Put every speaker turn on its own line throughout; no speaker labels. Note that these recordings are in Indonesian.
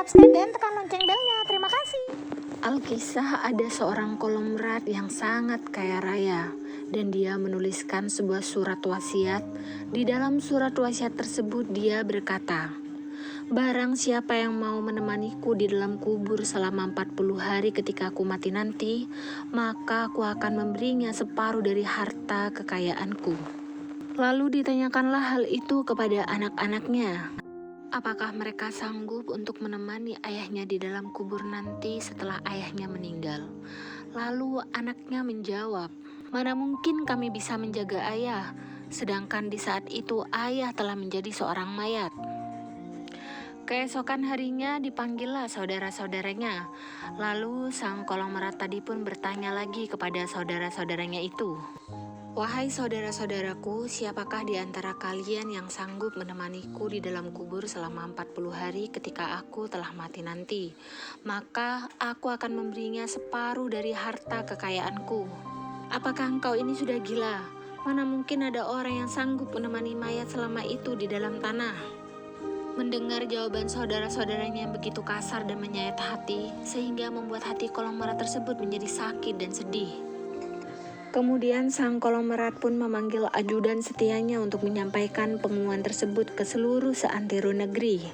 subscribe dan tekan lonceng belnya. Terima kasih.
Alkisah ada seorang konglomerat yang sangat kaya raya dan dia menuliskan sebuah surat wasiat. Di dalam surat wasiat tersebut dia berkata, "Barang siapa yang mau menemaniku di dalam kubur selama 40 hari ketika aku mati nanti, maka aku akan memberinya separuh dari harta kekayaanku." Lalu ditanyakanlah hal itu kepada anak-anaknya. Apakah mereka sanggup untuk menemani ayahnya di dalam kubur nanti setelah ayahnya meninggal? Lalu anaknya menjawab, "Mana mungkin kami bisa menjaga ayah, sedangkan di saat itu ayah telah menjadi seorang mayat." Keesokan harinya dipanggillah saudara-saudaranya. Lalu sang konglomerat tadi pun bertanya lagi kepada saudara-saudaranya itu, "Wahai saudara-saudaraku, siapakah di antara kalian yang sanggup menemaniku di dalam kubur selama 40 hari ketika aku telah mati nanti? Maka aku akan memberinya separuh dari harta kekayaanku." "Apakah engkau ini sudah gila? Mana mungkin ada orang yang sanggup menemani mayat selama itu di dalam tanah?" Mendengar jawaban saudara-saudaranya yang begitu kasar dan menyayat hati, sehingga membuat hati konglomerat tersebut menjadi sakit dan sedih. Kemudian sang konglomerat pun memanggil ajudan setianya untuk menyampaikan pengumuman tersebut ke seluruh seantero negeri.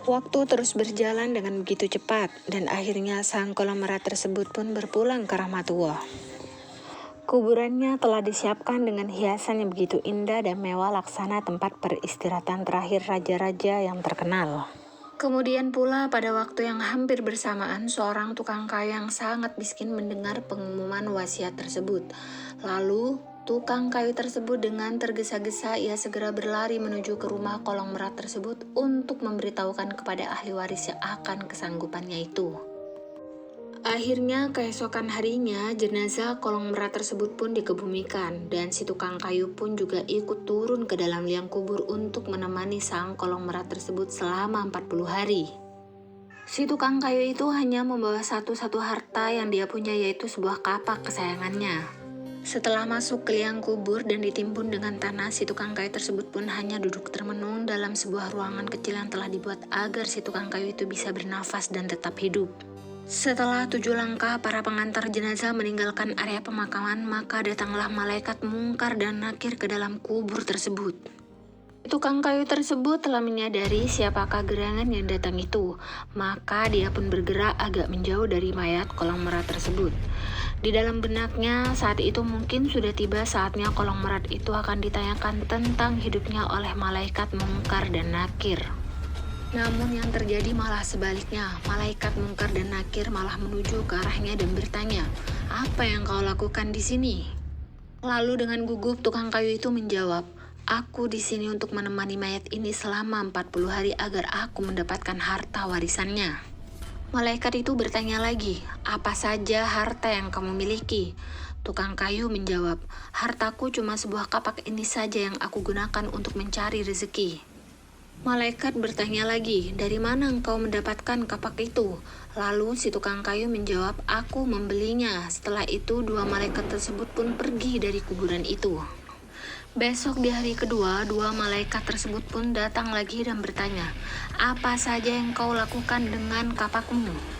Waktu terus berjalan dengan begitu cepat dan akhirnya sang konglomerat tersebut pun berpulang ke rahmatullah. Kuburannya telah disiapkan dengan hiasan yang begitu indah dan mewah laksana tempat peristirahatan terakhir raja-raja yang terkenal. Kemudian pula pada waktu yang hampir bersamaan, seorang tukang kayu yang sangat miskin mendengar pengumuman wasiat tersebut. Lalu, tukang kayu tersebut dengan tergesa-gesa ia segera berlari menuju ke rumah konglomerat tersebut untuk memberitahukan kepada ahli warisnya akan kesanggupannya itu. Akhirnya keesokan harinya jenazah konglomerat tersebut pun dikebumikan dan si tukang kayu pun juga ikut turun ke dalam liang kubur untuk menemani sang konglomerat tersebut selama 40 hari. Si tukang kayu itu hanya membawa satu-satu harta yang dia punya, yaitu sebuah kapak kesayangannya. Setelah masuk ke liang kubur dan ditimbun dengan tanah, si tukang kayu tersebut pun hanya duduk termenung dalam sebuah ruangan kecil yang telah dibuat agar si tukang kayu itu bisa bernafas dan tetap hidup. Setelah 7 langkah para pengantar jenazah meninggalkan area pemakaman, maka datanglah malaikat Mungkar dan Nakir ke dalam kubur tersebut. Tukang kayu tersebut telah menyadari siapakah gerangan yang datang itu, maka dia pun bergerak agak menjauh dari mayat konglomerat tersebut. Di dalam benaknya saat itu mungkin sudah tiba saatnya konglomerat itu akan ditanyakan tentang hidupnya oleh malaikat Mungkar dan Nakir. Namun yang terjadi malah sebaliknya, malaikat Mungkar dan Nakir malah menuju ke arahnya dan bertanya, "Apa yang kau lakukan di sini?" Lalu dengan gugup tukang kayu itu menjawab, "Aku di sini untuk menemani mayat ini selama 40 hari agar aku mendapatkan harta warisannya." Malaikat itu bertanya lagi, "Apa saja harta yang kamu miliki?" Tukang kayu menjawab, "Hartaku cuma sebuah kapak ini saja yang aku gunakan untuk mencari rezeki." Malaikat bertanya lagi, "Dari mana engkau mendapatkan kapak itu?" Lalu si tukang kayu menjawab, "Aku membelinya." Setelah itu dua malaikat tersebut pun pergi dari kuburan itu. Besok di hari kedua, dua malaikat tersebut pun datang lagi dan bertanya, "Apa saja yang kau lakukan dengan kapakmu?"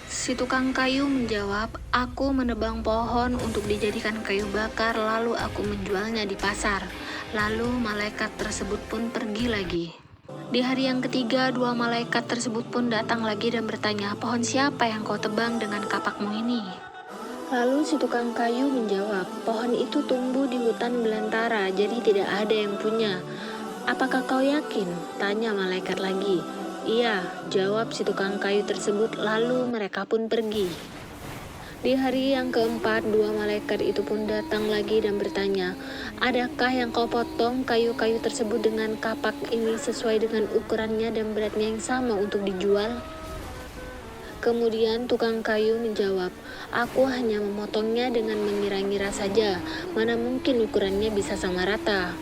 Si tukang kayu menjawab, "Aku menebang pohon untuk dijadikan kayu bakar, lalu aku menjualnya di pasar." Lalu malaikat tersebut pun pergi lagi. Di hari yang ketiga, dua malaikat tersebut pun datang lagi dan bertanya, "Pohon siapa yang kau tebang dengan kapakmu ini?" Lalu si tukang kayu menjawab, "Pohon itu tumbuh di hutan belantara, jadi tidak ada yang punya." "Apakah kau yakin?" tanya malaikat lagi. "Iya," jawab si tukang kayu tersebut, lalu mereka pun pergi. Di hari yang keempat, dua malaikat itu pun datang lagi dan bertanya, "Adakah yang kau potong kayu-kayu tersebut dengan kapak ini sesuai dengan ukurannya dan beratnya yang sama untuk dijual?" Kemudian tukang kayu menjawab, "Aku hanya memotongnya dengan mengira-ngira saja, mana mungkin ukurannya bisa sama rata."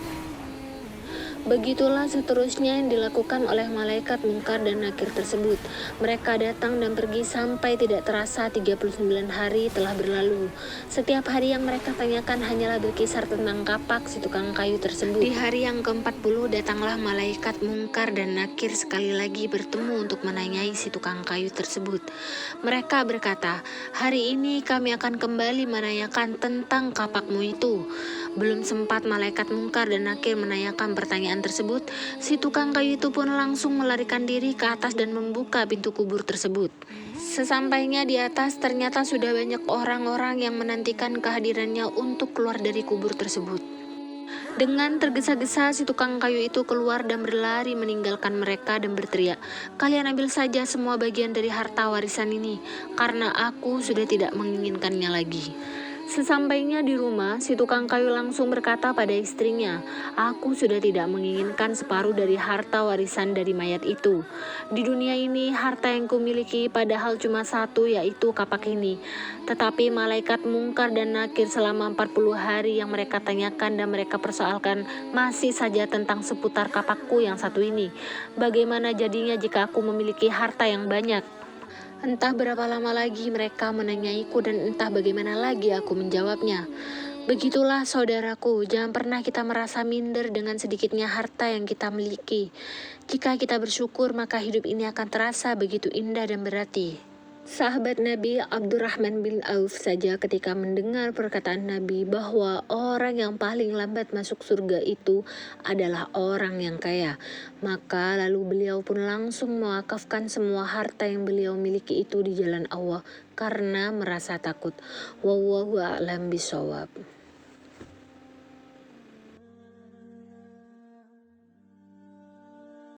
Begitulah seterusnya yang dilakukan oleh malaikat Mungkar dan Nakir tersebut. Mereka datang dan pergi sampai tidak terasa 39 hari telah berlalu. Setiap hari yang mereka tanyakan hanyalah berkisar tentang kapak si tukang kayu tersebut. Di hari yang ke-40 datanglah malaikat Mungkar dan Nakir sekali lagi bertemu untuk menanyai si tukang kayu tersebut. Mereka berkata, "Hari ini kami akan kembali menanyakan tentang kapakmu itu." Belum sempat malaikat Mungkar dan Nakir menanyakan pertanyaan tersebut, si tukang kayu itu pun langsung melarikan diri ke atas dan membuka pintu kubur tersebut. Sesampainya di atas, ternyata sudah banyak orang-orang yang menantikan kehadirannya untuk keluar dari kubur tersebut. Dengan tergesa-gesa si tukang kayu itu keluar dan berlari meninggalkan mereka dan berteriak, "Kalian ambil saja semua bagian dari harta warisan ini, karena aku sudah tidak menginginkannya lagi." Sesampainya di rumah, si tukang kayu langsung berkata pada istrinya, "Aku sudah tidak menginginkan separuh dari harta warisan dari mayat itu. Di dunia ini, harta yang kumiliki padahal cuma satu, yaitu kapak ini. Tetapi malaikat Mungkar dan Nakir selama 40 hari yang mereka tanyakan dan mereka persoalkan masih saja tentang seputar kapakku yang satu ini. Bagaimana jadinya jika aku memiliki harta yang banyak? Entah berapa lama lagi mereka menanyaiku dan entah bagaimana lagi aku menjawabnya." Begitulah saudaraku, jangan pernah kita merasa minder dengan sedikitnya harta yang kita miliki. Jika kita bersyukur, maka hidup ini akan terasa begitu indah dan berarti. Sahabat Nabi Abdurrahman bin Auf saja ketika mendengar perkataan Nabi bahwa orang yang paling lambat masuk surga itu adalah orang yang kaya, maka lalu beliau pun langsung mewakafkan semua harta yang beliau miliki itu di jalan Allah karena merasa takut. Wallahu a'lam bishawab.